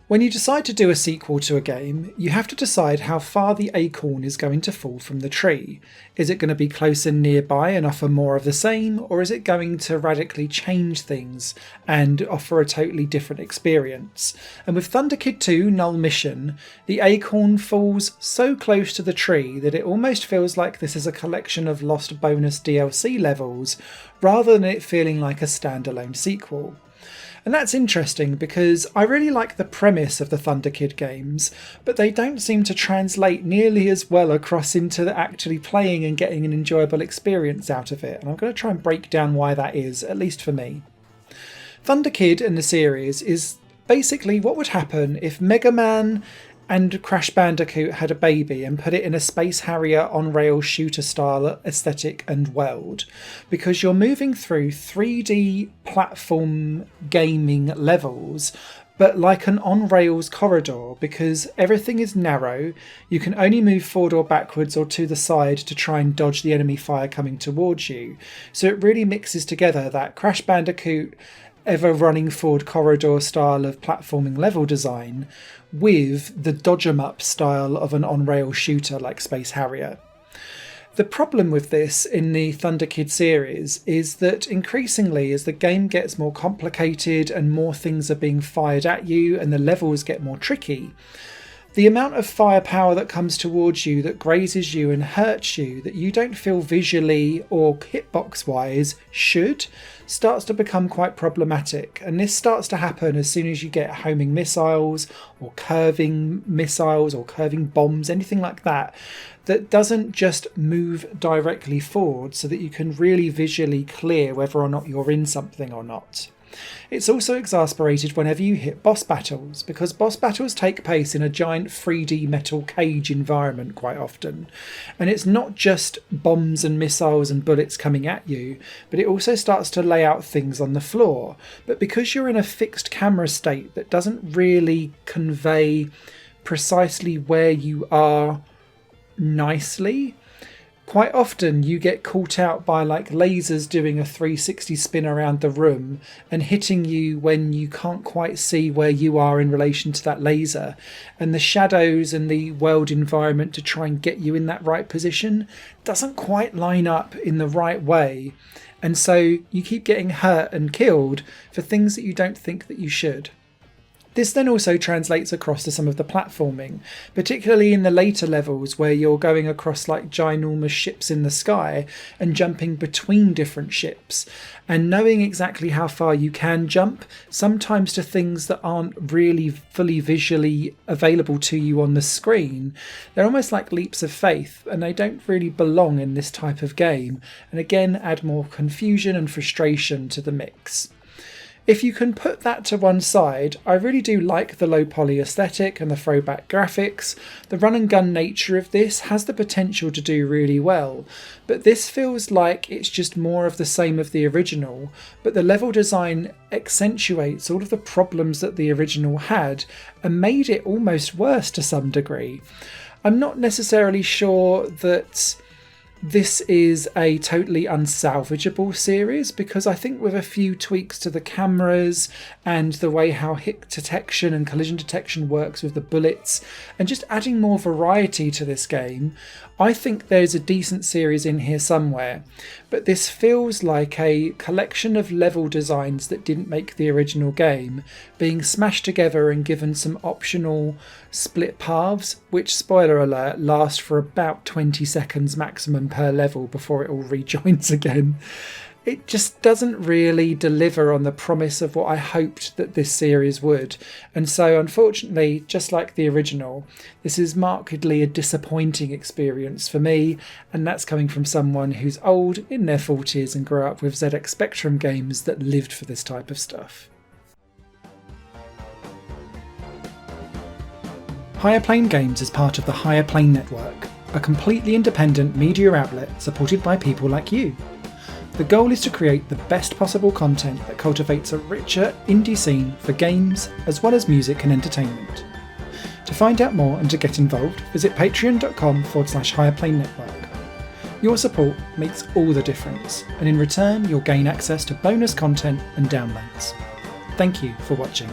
When you decide to do a sequel to a game, you have to decide how far the acorn is going to fall from the tree. Is it going to be close and nearby and offer more of the same, or is it going to radically change things and offer a totally different experience? And with Thunderkid 2 Null Mission, the acorn falls so close to the tree that it almost feels like this is a collection of lost bonus DLC levels, rather than it feeling like a standalone sequel. And that's interesting because I really like the premise of the Thunderkid games, but they don't seem to translate nearly as well across into actually playing and getting an enjoyable experience out of it. And I'm going to try and break down why that is, at least for me. Thunderkid in the series is basically what would happen if Mega Man and Crash Bandicoot had a baby and put it in a Space Harrier on-rail shooter style aesthetic and world, because you're moving through 3D platform gaming levels, but like an on-rails corridor, because everything is narrow. You can only move forward or backwards or to the side to try and dodge the enemy fire coming towards you. So it really mixes together that Crash Bandicoot ever running forward corridor style of platforming level design with the dodge 'em up style of an on-rail shooter like Space Harrier. The problem with this in the Thunderkid series is that increasingly, as the game gets more complicated and more things are being fired at you and the levels get more tricky, the amount of firepower that comes towards you that grazes you and hurts you that you don't feel visually or hitbox wise starts to become quite problematic. And this starts to happen as soon as you get homing missiles or curving bombs, anything like that, that doesn't just move directly forward so that you can really visually clear whether or not you're in something or not. It's also exasperated whenever you hit boss battles, because boss battles take place in a giant 3D metal cage environment quite often. And it's not just bombs and missiles and bullets coming at you, but it also starts to lay out things on the floor. But because you're in a fixed camera state that doesn't really convey precisely where you are nicely, quite often you get caught out by like lasers doing a 360 spin around the room and hitting you when you can't quite see where you are in relation to that laser. And the shadows and the world environment to try and get you in that right position doesn't quite line up in the right way. And so you keep getting hurt and killed for things that you don't think that you should. This then also translates across to some of the platforming, particularly in the later levels where you're going across like ginormous ships in the sky and jumping between different ships, and knowing exactly how far you can jump, sometimes to things that aren't really fully visually available to you on the screen. They're almost like leaps of faith, and they don't really belong in this type of game, and again add more confusion and frustration to the mix. If you can put that to one side, I really do like the low poly aesthetic and the throwback graphics. The run and gun nature of this has the potential to do really well, but this feels like it's just more of the same of the original, but the level design accentuates all of the problems that the original had and made it almost worse to some degree. I'm not necessarily sure that this is a totally unsalvageable series, because I think with a few tweaks to the cameras and the way how hit detection and collision detection works with the bullets, and just adding more variety to this game, I think there's a decent series in here somewhere. But this feels like a collection of level designs that didn't make the original game being smashed together and given some optional split paths, which, spoiler alert, last for about 20 seconds maximum per level before it all rejoins again. It just doesn't really deliver on the promise of what I hoped that this series would. And so, unfortunately, just like the original, this is markedly a disappointing experience for me, and that's coming from someone who's old, in their 40s, and grew up with ZX Spectrum games that lived for this type of stuff. Higher Plane Games is part of the Higher Plane Network, a completely independent media outlet supported by people like you. The goal is to create the best possible content that cultivates a richer indie scene for games as well as music and entertainment. To find out more and to get involved, visit patreon.com/Higher Network. Your support makes all the difference, and in return you'll gain access to bonus content and downloads. Thank you for watching.